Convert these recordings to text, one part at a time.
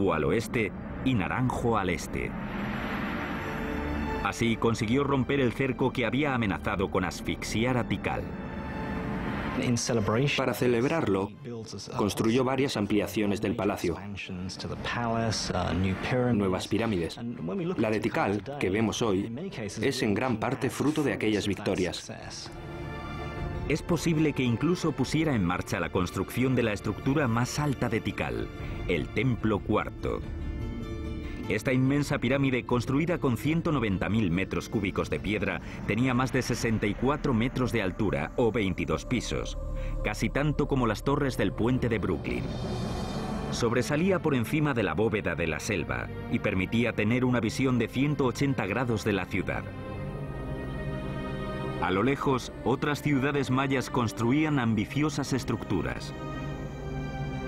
o al oeste y Naranjo al este. Así consiguió romper el cerco que había amenazado con asfixiar a Tikal. Para celebrarlo, construyó varias ampliaciones del palacio, nuevas pirámides. La de Tikal, que vemos hoy, es en gran parte fruto de aquellas victorias. Es posible que incluso pusiera en marcha la construcción de la estructura más alta de Tikal, el Templo Cuarto. Esta inmensa pirámide, construida con 190.000 metros cúbicos de piedra, tenía más de 64 metros de altura o 22 pisos, casi tanto como las torres del puente de Brooklyn. Sobresalía por encima de la bóveda de la selva y permitía tener una visión de 180 grados de la ciudad. A lo lejos, otras ciudades mayas construían ambiciosas estructuras.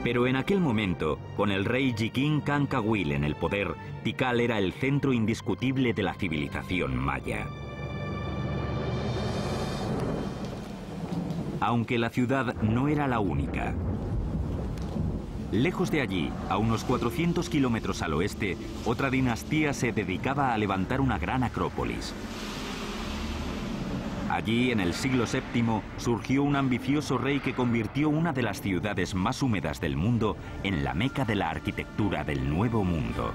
Pero en aquel momento, con el rey Jiquín Cancahue en el poder, Tikal era el centro indiscutible de la civilización maya. Aunque la ciudad no era la única. Lejos de allí, a unos 400 kilómetros al oeste, otra dinastía se dedicaba a levantar una gran acrópolis. Allí, en el siglo VII, surgió un ambicioso rey que convirtió una de las ciudades más húmedas del mundo en la meca de la arquitectura del Nuevo Mundo.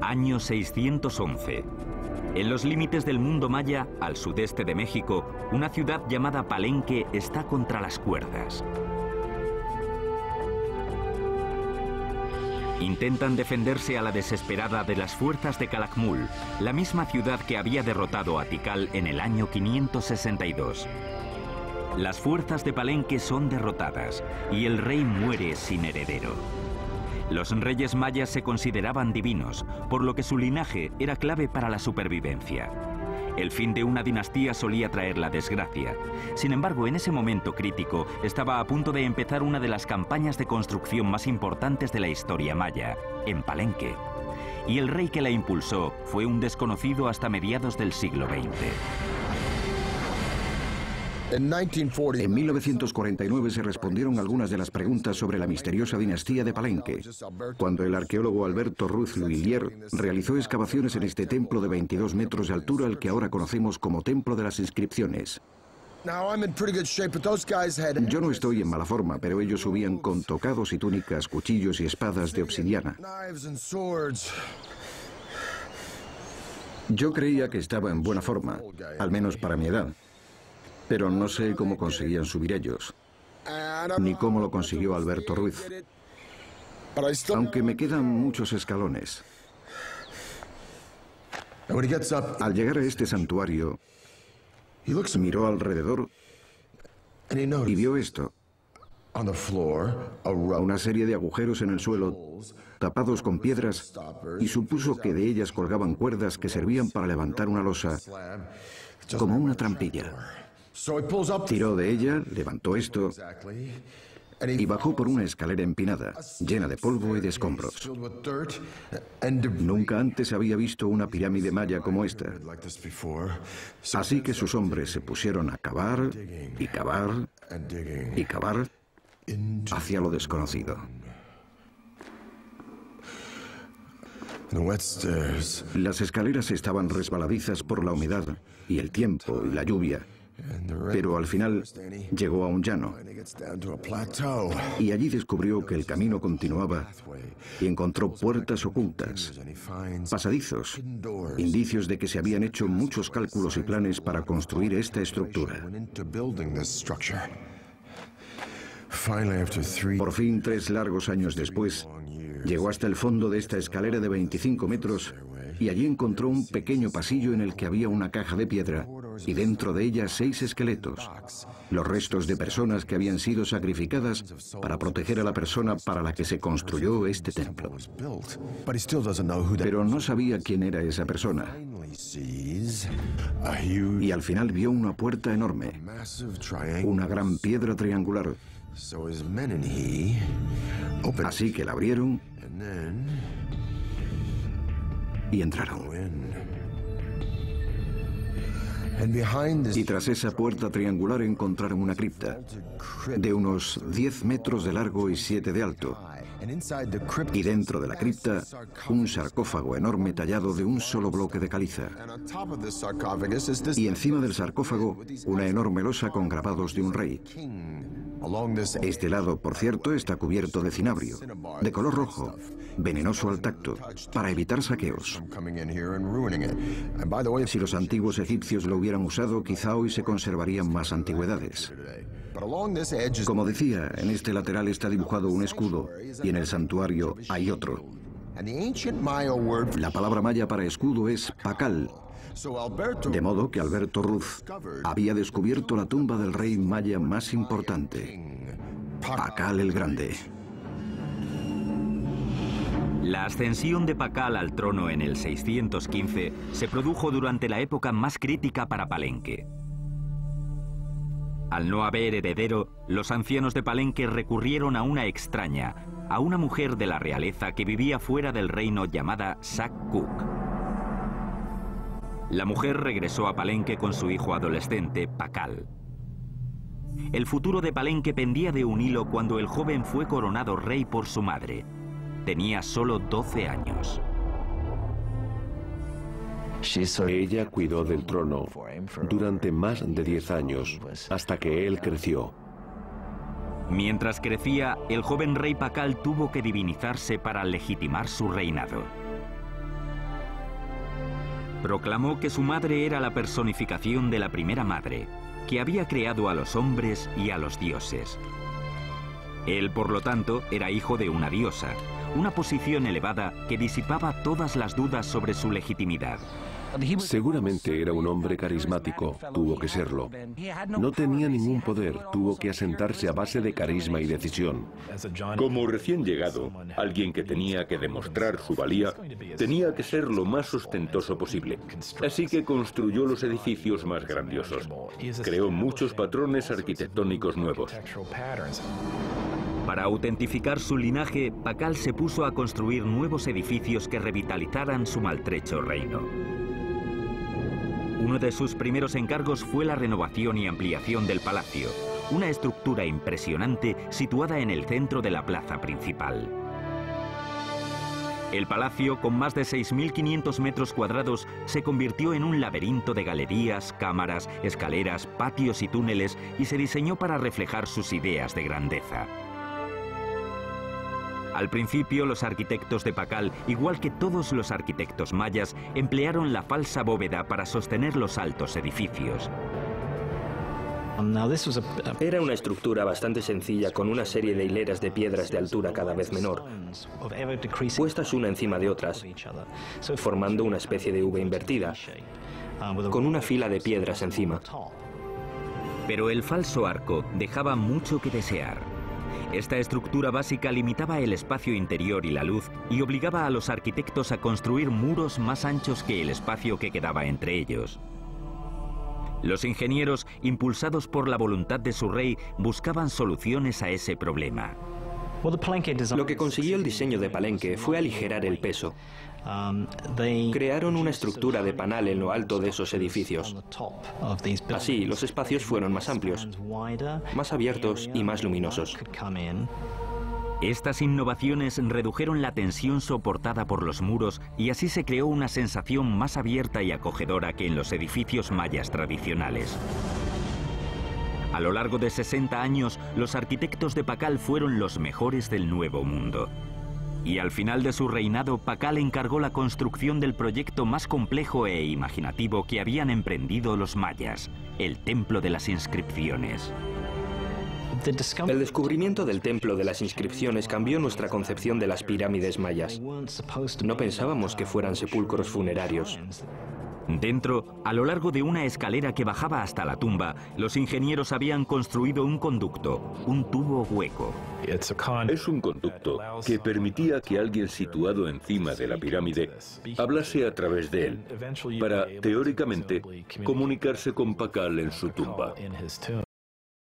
Año 611. En los límites del mundo maya, al sudeste de México, una ciudad llamada Palenque está contra las cuerdas. Intentan defenderse a la desesperada de las fuerzas de Calakmul, la misma ciudad que había derrotado a Tikal en el año 562. Las fuerzas de Palenque son derrotadas y el rey muere sin heredero. Los reyes mayas se consideraban divinos, por lo que su linaje era clave para la supervivencia. El fin de una dinastía solía traer la desgracia. Sin embargo, en ese momento crítico, estaba a punto de empezar una de las campañas de construcción más importantes de la historia maya, en Palenque. Y el rey que la impulsó fue un desconocido hasta mediados del siglo XX. En 1949 se respondieron algunas de las preguntas sobre la misteriosa dinastía de Palenque, cuando el arqueólogo Alberto Ruiz Lhuillier realizó excavaciones en este templo de 22 metros de altura, el que ahora conocemos como Templo de las Inscripciones. Yo no estoy en mala forma, pero ellos subían con tocados y túnicas, cuchillos y espadas de obsidiana. Yo creía que estaba en buena forma, al menos para mi edad. Pero no sé cómo conseguían subir ellos, ni cómo lo consiguió Alberto Ruiz. Aunque me quedan muchos escalones. Al llegar a este santuario, miró alrededor y vio esto. Una serie de agujeros en el suelo, tapados con piedras, y supuso que de ellas colgaban cuerdas que servían para levantar una losa, como una trampilla. Tiró de ella, levantó esto y bajó por una escalera empinada, llena de polvo y de escombros. Nunca antes había visto una pirámide maya como esta. Así que sus hombres se pusieron a cavar y cavar y cavar hacia lo desconocido. Las escaleras estaban resbaladizas por la humedad y el tiempo y la lluvia. Pero al final llegó a un llano y allí descubrió que el camino continuaba y encontró puertas ocultas, pasadizos, indicios de que se habían hecho muchos cálculos y planes para construir esta estructura. Por fin, 3 largos años después, llegó hasta el fondo de esta escalera de 25 metros y allí encontró un pequeño pasillo en el que había una caja de piedra y dentro de ella 6 esqueletos, los restos de personas que habían sido sacrificadas para proteger a la persona para la que se construyó este templo. Pero no sabía quién era esa persona. Y al final vio una puerta enorme, una gran piedra triangular. Así que la abrieron y entraron. Y tras esa puerta triangular encontraron una cripta de unos 10 metros de largo y 7 de alto. Y dentro de la cripta, un sarcófago enorme tallado de un solo bloque de caliza. Y encima del sarcófago, una enorme losa con grabados de un rey. Este lado, por cierto, está cubierto de cinabrio, de color rojo, venenoso al tacto, para evitar saqueos. Si los antiguos egipcios lo hubieran usado, quizá hoy se conservarían más antigüedades. Como decía, en este lateral está dibujado un escudo y en el santuario hay otro. La palabra maya para escudo es Pakal, de modo que Alberto Ruz había descubierto la tumba del rey maya más importante, Pakal el Grande. La ascensión de Pakal al trono en el 615 se produjo durante la época más crítica para Palenque. Al no haber heredero, los ancianos de Palenque recurrieron a una extraña, a una mujer de la realeza que vivía fuera del reino llamada Sak Kuk. La mujer regresó a Palenque con su hijo adolescente, Pakal. El futuro de Palenque pendía de un hilo cuando el joven fue coronado rey por su madre. Tenía solo 12 años. Ella cuidó del trono durante más de 10 años, hasta que él creció. Mientras crecía, el joven rey Pakal tuvo que divinizarse para legitimar su reinado. Proclamó que su madre era la personificación de la primera madre, que había creado a los hombres y a los dioses. Él, por lo tanto, era hijo de una diosa, una posición elevada que disipaba todas las dudas sobre su legitimidad. Seguramente era un hombre carismático, tuvo que serlo. No tenía ningún poder, tuvo que asentarse a base de carisma y decisión. Como recién llegado, alguien que tenía que demostrar su valía, tenía que ser lo más ostentoso posible. Así que construyó los edificios más grandiosos. Creó muchos patrones arquitectónicos nuevos. Para autentificar su linaje, Pakal se puso a construir nuevos edificios que revitalizaran su maltrecho reino. Uno de sus primeros encargos fue la renovación y ampliación del palacio, una estructura impresionante situada en el centro de la plaza principal. El palacio, con más de 6.500 metros cuadrados, se convirtió en un laberinto de galerías, cámaras, escaleras, patios y túneles y se diseñó para reflejar sus ideas de grandeza. Al principio, los arquitectos de Pakal, igual que todos los arquitectos mayas, emplearon la falsa bóveda para sostener los altos edificios. Era una estructura bastante sencilla con una serie de hileras de piedras de altura cada vez menor, puestas una encima de otras, formando una especie de V invertida, con una fila de piedras encima. Pero el falso arco dejaba mucho que desear. Esta estructura básica limitaba el espacio interior y la luz y obligaba a los arquitectos a construir muros más anchos que el espacio que quedaba entre ellos. Los ingenieros, impulsados por la voluntad de su rey, buscaban soluciones a ese problema. Lo que consiguió el diseño de Palenque fue aligerar el peso. Crearon una estructura de panal en lo alto de esos edificios. Así, los espacios fueron más amplios, más abiertos y más luminosos. Estas innovaciones redujeron la tensión soportada por los muros y así se creó una sensación más abierta y acogedora que en los edificios mayas tradicionales. A lo largo de 60 años, los arquitectos de Pakal fueron los mejores del Nuevo Mundo. Y al final de su reinado, Pakal encargó la construcción del proyecto más complejo e imaginativo que habían emprendido los mayas, el Templo de las Inscripciones. El descubrimiento del Templo de las Inscripciones cambió nuestra concepción de las pirámides mayas. No pensábamos que fueran sepulcros funerarios. Dentro, a lo largo de una escalera que bajaba hasta la tumba, los ingenieros habían construido un conducto, un tubo hueco. Es un conducto que permitía que alguien situado encima de la pirámide hablase a través de él, para, teóricamente, comunicarse con Pakal en su tumba.